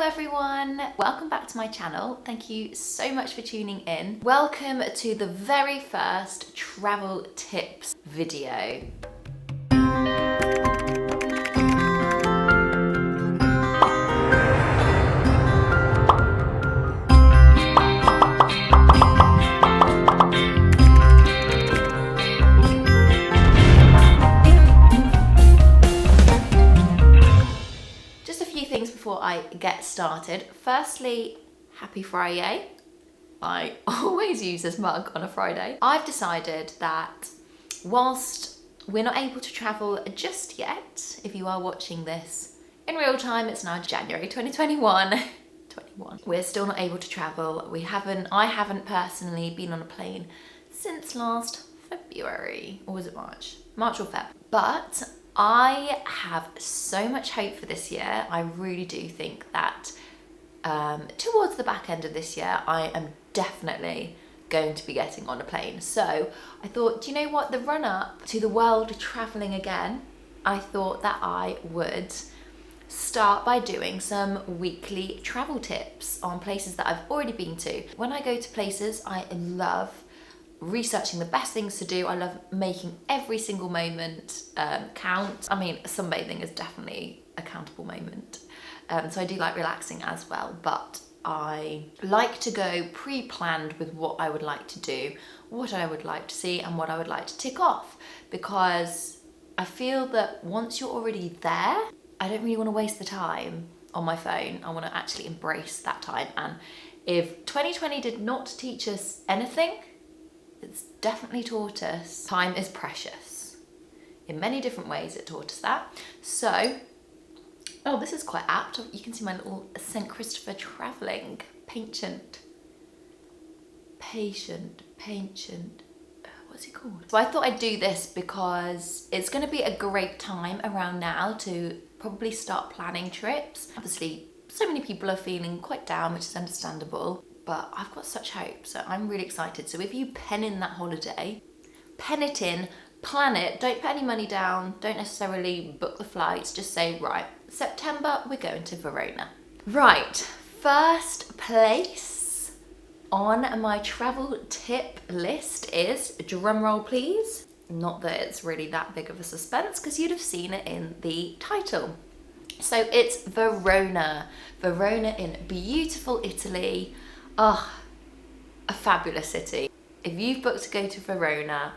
everyone, welcome back to my channel. Thank you so much for tuning in. Welcome to the very first travel tips video. Before I get started, firstly, happy Friday. I always use this mug on a Friday. I've decided that whilst we're not able to travel just yet, if you are watching this in real time, it's now January 2021. We're still not able to travel. I haven't personally been on a plane since last February, or was it March? March or Feb. But I have so much hope for this year. I really do think that towards the back end of this year, I am definitely going to be getting on a plane. So I thought, do you know what? The run up to the world traveling again, I thought that I would start by doing some weekly travel tips on places that I've already been to. When I go to places, I love researching the best things to do. I love making every single moment count. I mean, sunbathing is definitely a countable moment. So I do like relaxing as well, but I like to go pre-planned with what I would like to do, what I would like to see, and what I would like to tick off, because I feel that once you're already there, I don't really want to waste the time on my phone. I want to actually embrace that time. And if 2020 did not teach us anything, it's definitely taught us time is precious. In many different ways it taught us that. So, oh, this is quite apt. You can see my little St. Christopher travelling patient. What's he called? So I thought I'd do this because it's going to be a great time around now to probably start planning trips. Obviously, so many people are feeling quite down, which is understandable. But I've got such hope, so I'm really excited. So if you pen in that holiday, pen it in, plan it, don't put any money down, don't necessarily book the flights, just say, right, September, we're going to Verona. Right, first place on my travel tip list is, drumroll please, not that it's really that big of a suspense because you'd have seen it in the title. So it's Verona. Verona in beautiful Italy. Oh, a fabulous city. If you've booked to go to Verona,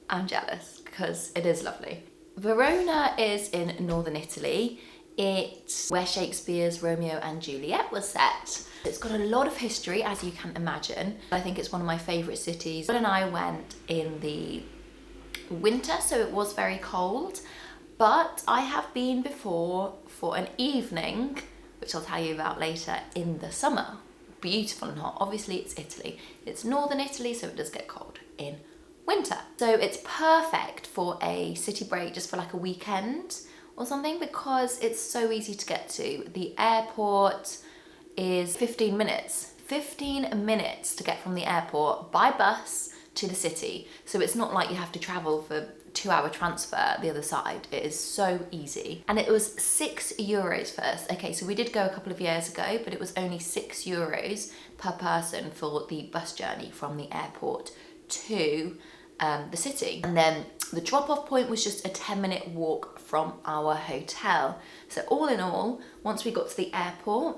I'm jealous because it is lovely. Verona is in northern Italy. It's where Shakespeare's Romeo and Juliet was set. It's got a lot of history, as you can imagine. I think it's one of my favourite cities. Bill and I went in the winter, so it was very cold, but I have been before for an evening, which I'll tell you about later, in the summer. Beautiful and hot. Obviously it's Italy. It's northern Italy, so it does get cold in winter. So it's perfect for a city break, just for like a weekend or something, because it's so easy to get to. The airport is 15 minutes. 15 minutes to get from the airport by bus to the city. So it's not like you have to travel for 2-hour transfer the other side. It is so easy. And it was €6 first. Okay, so we did go a couple of years ago, but it was only €6 per person for the bus journey from the airport to the city. And then the drop-off point was just a 10-minute walk from our hotel. So all in all, once we got to the airport,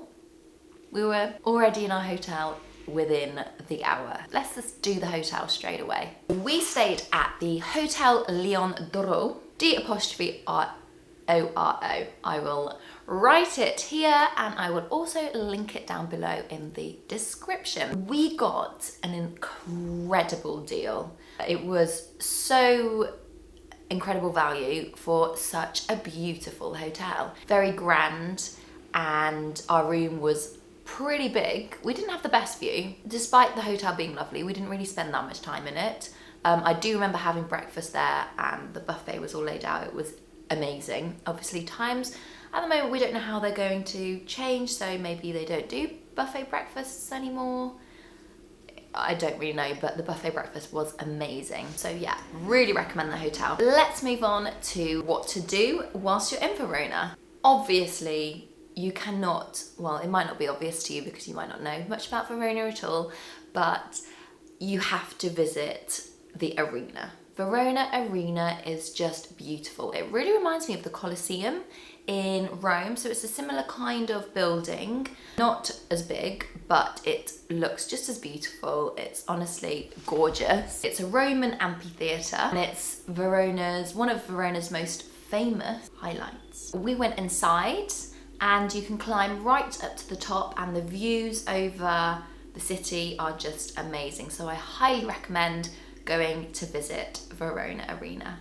we were already in our hotel within the hour. Let's just do the hotel straight away. We stayed at the Hotel Leon Doro, D''R''O'. I will write it here and I will also link it down below in the description. We got an incredible deal. It was so incredible value for such a beautiful hotel. Very grand, and our room was pretty big. We didn't have the best view. Despite the hotel being lovely, we didn't really spend that much time in it. I do remember having breakfast there and the buffet was all laid out. It was amazing. Obviously times at the moment we don't know how they're going to change, so maybe they don't do buffet breakfasts anymore. I don't really know, but the buffet breakfast was amazing. So yeah, really recommend the hotel. Let's move on to what to do whilst you're in Verona. Obviously, you cannot, well, it might not be obvious to you because you might not know much about Verona at all, but you have to visit the arena. Verona Arena is just beautiful. It really reminds me of the Colosseum in Rome, so it's a similar kind of building, not as big, but it looks just as beautiful. It's honestly gorgeous. It's a Roman amphitheatre, and it's one of Verona's most famous highlights. We went inside, and you can climb right up to the top, and the views over the city are just amazing. So I highly recommend going to visit Verona Arena.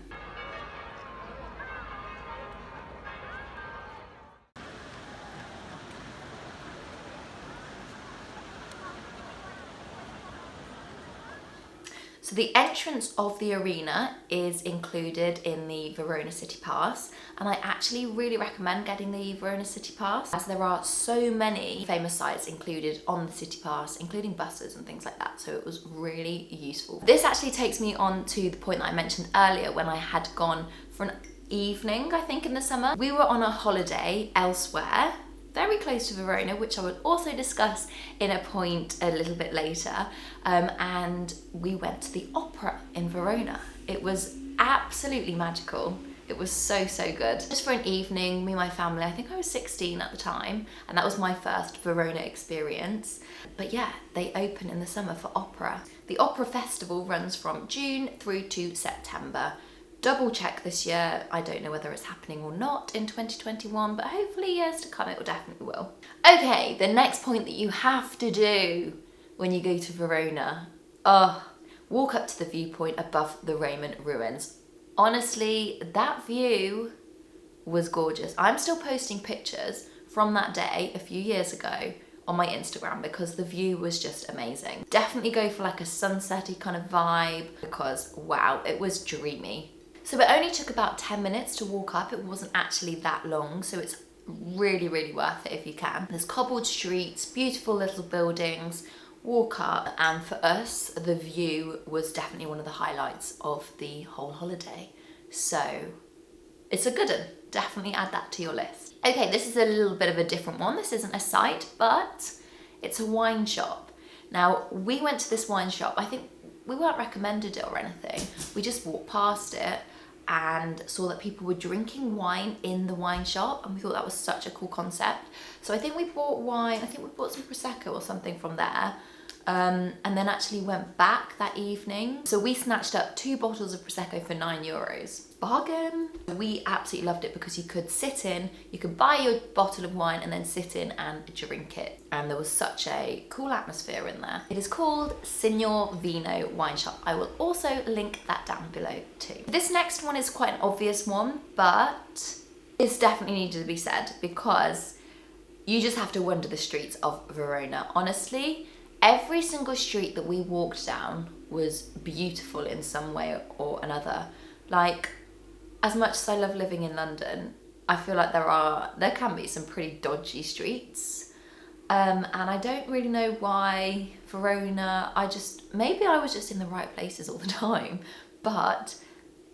So the entrance of the arena is included in the Verona City Pass, and I actually really recommend getting the Verona City Pass as there are so many famous sites included on the City Pass, including buses and things like that, so it was really useful. This actually takes me on to the point that I mentioned earlier when I had gone for an evening, I think in the summer. We were on a holiday elsewhere, very close to Verona, which I will also discuss in a point a little bit later, and we went to the opera in Verona. It was absolutely magical. It was so good. Just for an evening, me and my family, I think I was 16 at the time, and that was my first Verona experience. But yeah, they open in the summer for opera. The opera festival runs from June through to September. Double check this year. I don't know whether it's happening or not in 2021, but hopefully years to come it definitely will. Okay, the next point that you have to do when you go to Verona, walk up to the viewpoint above the Roman ruins. Honestly, that view was gorgeous. I'm still posting pictures from that day a few years ago on my Instagram because the view was just amazing. Definitely go for like a sunsetty kind of vibe because wow, it was dreamy. So it only took about 10 minutes to walk up. It wasn't actually that long, so it's really worth it if you can. There's cobbled streets, beautiful little buildings, walk up, and for us, the view was definitely one of the highlights of the whole holiday. So it's a good one. Definitely add that to your list. Okay, this is a little bit of a different one. This isn't a site, but it's a wine shop. Now, we went to this wine shop. I think we weren't recommended it or anything. We just walked past it and saw that people were drinking wine in the wine shop, and we thought that was such a cool concept. So I think we bought wine, I think we bought some Prosecco or something from there, and then actually went back that evening. So we snatched up 2 bottles of Prosecco for €9. Bargain! We absolutely loved it because you could sit in, you could buy your bottle of wine and then sit in and drink it. And there was such a cool atmosphere in there. It is called Signor Vino Wine Shop. I will also link that down below too. This next one is quite an obvious one, but it's definitely needed to be said because you just have to wander the streets of Verona. Honestly, every single street that we walked down was beautiful in some way or another. Like, as much as I love living in London, I feel like there can be some pretty dodgy streets. And I don't really know why Verona, maybe I was just in the right places all the time, but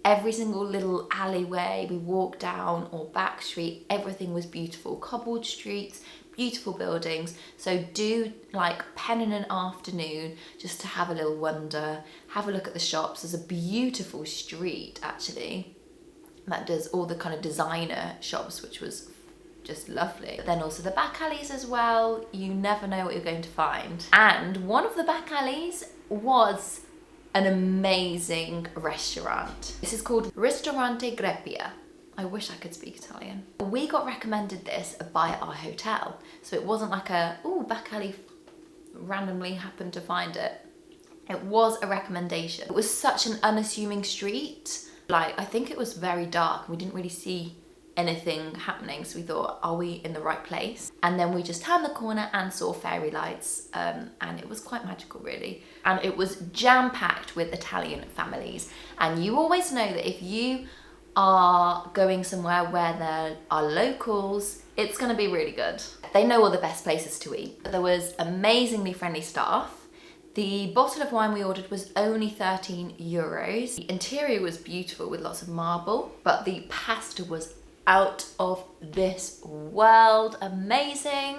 every single little alleyway we walked down or back street, everything was beautiful. Cobbled streets, beautiful buildings. So do like pen in an afternoon just to have a little wander, have a look at the shops. There's a beautiful street actually that does all the kind of designer shops, which was just lovely. But then also the back alleys as well. You never know what you're going to find. And one of the back alleys was an amazing restaurant. This is called Ristorante Greppia. I wish I could speak Italian. We got recommended this by our hotel. So it wasn't like back alley, randomly happened to find it. It was a recommendation. It was such an unassuming street. Like, I think it was very dark. We didn't really see anything happening, so we thought, are we in the right place? And then we just turned the corner and saw fairy lights, and it was quite magical really. And it was jam-packed with Italian families. And you always know that if you are going somewhere where there are locals, it's gonna be really good. They know all the best places to eat. There was amazingly friendly staff. The bottle of wine we ordered was only €13. The interior was beautiful with lots of marble, but the pasta was out of this world. Amazing.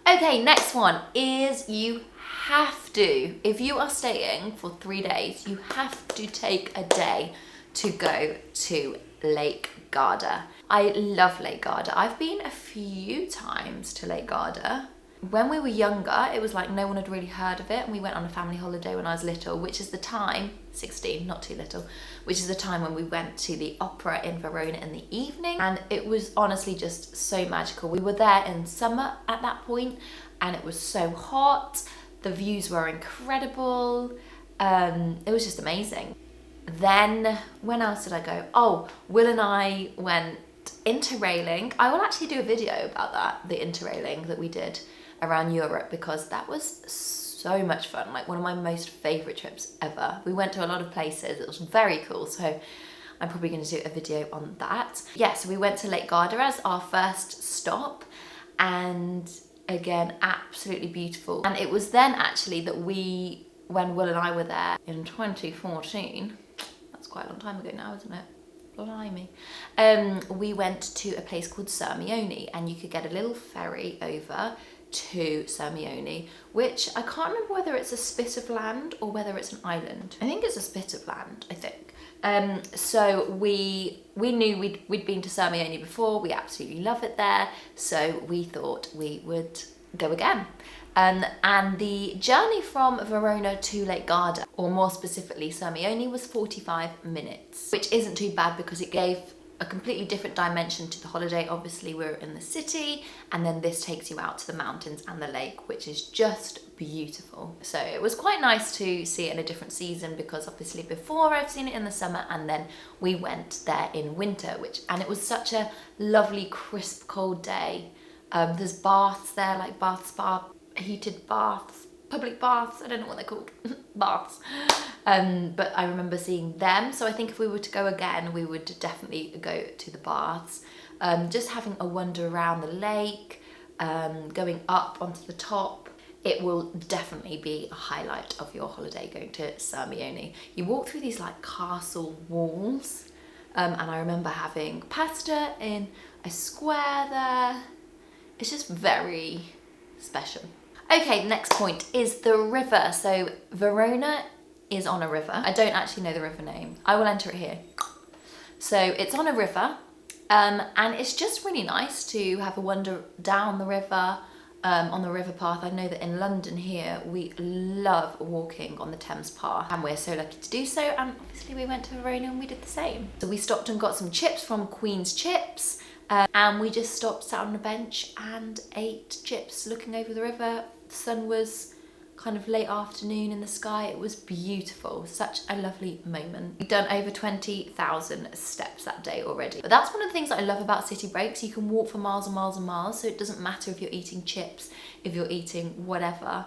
Okay, next one is you have to, if you are staying for 3 days, you have to take a day to go to Lake Garda. I love Lake Garda. I've been a few times to Lake Garda. When we were younger, it was like no one had really heard of it, and we went on a family holiday when I was little, which is the time, 16, not too little, which is the time when we went to the opera in Verona in the evening, and it was honestly just so magical. We were there in summer at that point, and it was so hot. The views were incredible. It was just amazing. Then, when else did I go? Oh, Will and I went interrailing. I will actually do a video about that, the interrailing that we did around Europe, because that was so much fun, like one of my most favourite trips ever. We went to a lot of places, it was very cool, so I'm probably going to do a video on that. Yeah, so we went to Lake Garda as our first stop, and again, absolutely beautiful. And it was then actually that when Will and I were there in 2014, that's quite a long time ago now, isn't it? Blimey. We went to a place called Sirmione, and you could get a little ferry over to Sirmione, which I can't remember whether it's a spit of land or whether it's an island. I think it's a spit of land, I think. So we knew we'd been to Sirmione before, we absolutely love it there, so we thought we would go again. And the journey from Verona to Lake Garda, or more specifically Sirmione, was 45 minutes, which isn't too bad because it gave a completely different dimension to the holiday. Obviously we're in the city, and then this takes you out to the mountains and the lake, which is just beautiful. So it was quite nice to see it in a different season, because obviously before I've seen it in the summer, and then we went there in winter, and it was such a lovely crisp cold day. There's baths there, like spa, heated baths, public baths, I don't know what they're called, baths. But I remember seeing them, so I think if we were to go again, we would definitely go to the baths. Just having a wander around the lake, going up onto the top, it will definitely be a highlight of your holiday, going to Sirmione. You walk through these like castle walls, and I remember having pasta in a square there. It's just very special. Okay, next point is the river. So Verona is on a river. I don't actually know the river name. I will enter it here. So it's on a river, and it's just really nice to have a wander down the river, on the river path. I know that in London here, we love walking on the Thames path, and we're so lucky to do so, and obviously we went to Verona and we did the same. So we stopped and got some chips from Queen's Chips, and we just stopped, sat on a bench and ate chips looking over the river. The sun was kind of late afternoon in the sky. It was beautiful, such a lovely moment. We've done over 20,000 steps that day already. But that's one of the things that I love about city breaks. You can walk for miles and miles and miles, so it doesn't matter if you're eating chips, if you're eating whatever.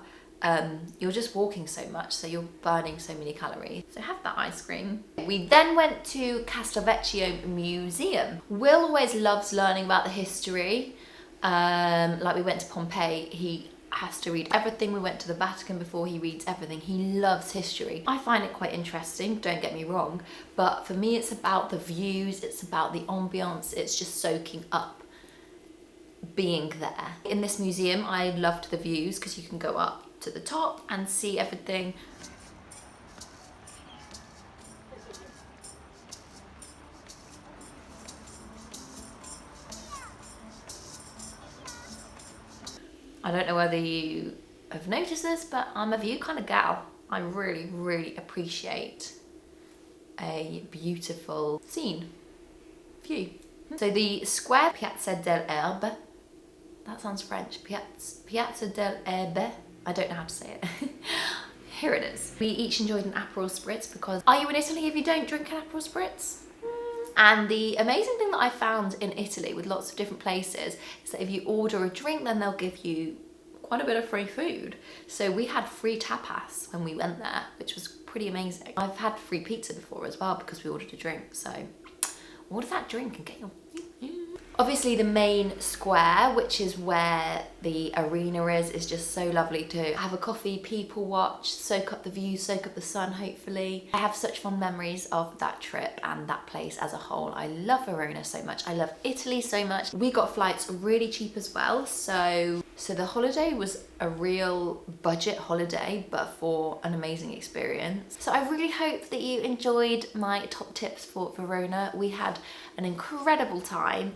You're just walking so much, so you're burning so many calories. So have that ice cream. We then went to Castavecchio Museum. Will always loves learning about the history. Like we went to Pompeii, he has to read everything. We went to the Vatican before, he reads everything. He loves history. I find it quite interesting, don't get me wrong, but for me it's about the views, it's about the ambience, it's just soaking up being there. In this museum, I loved the views because you can go up to the top and see everything. I don't know whether you have noticed this, but I'm a view kind of gal. I really, really appreciate a beautiful scene, view. So the square Piazza dell'Erbe, that sounds French, Piazza dell'Erbe, I don't know how to say it. Here it is. We each enjoyed an Aperol Spritz, because are you in Italy if you don't drink an Aperol Spritz? And the amazing thing that I found in Italy with lots of different places is that if you order a drink, then they'll give you quite a bit of free food. So we had free tapas when we went there, which was pretty amazing. I've had free pizza before as well because we ordered a drink. So order that drink and get your... Obviously the main square, which is where the arena is just so lovely to have a coffee, people watch, soak up the view, soak up the sun hopefully. I have such fond memories of that trip and that place as a whole. I love Verona so much. I love Italy so much. We got flights really cheap as well, so the holiday was a real budget holiday, but for an amazing experience. So I really hope that you enjoyed my top tips for Verona. We had an incredible time.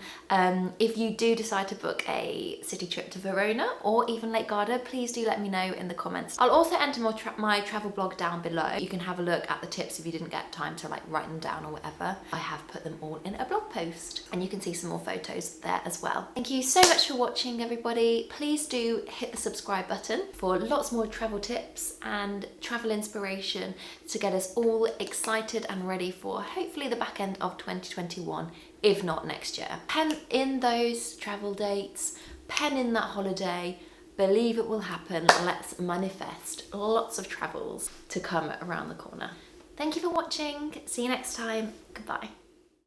If you do decide to book a city trip to Verona or even Lake Garda, please do let me know in the comments. I'll also enter my travel blog down below. You can have a look at the tips if you didn't get time to like write them down or whatever. I have put them all in a blog post and you can see some more photos there as well. Thank you so much for watching, everybody. Please do hit the subscribe button for lots more travel tips and travel inspiration to get us all excited and ready for hopefully the back end of 2021, if not next year. Pen in those travel dates, pen in that holiday, believe it will happen. Let's manifest lots of travels to come around the corner. Thank you for watching. See you next time. Goodbye.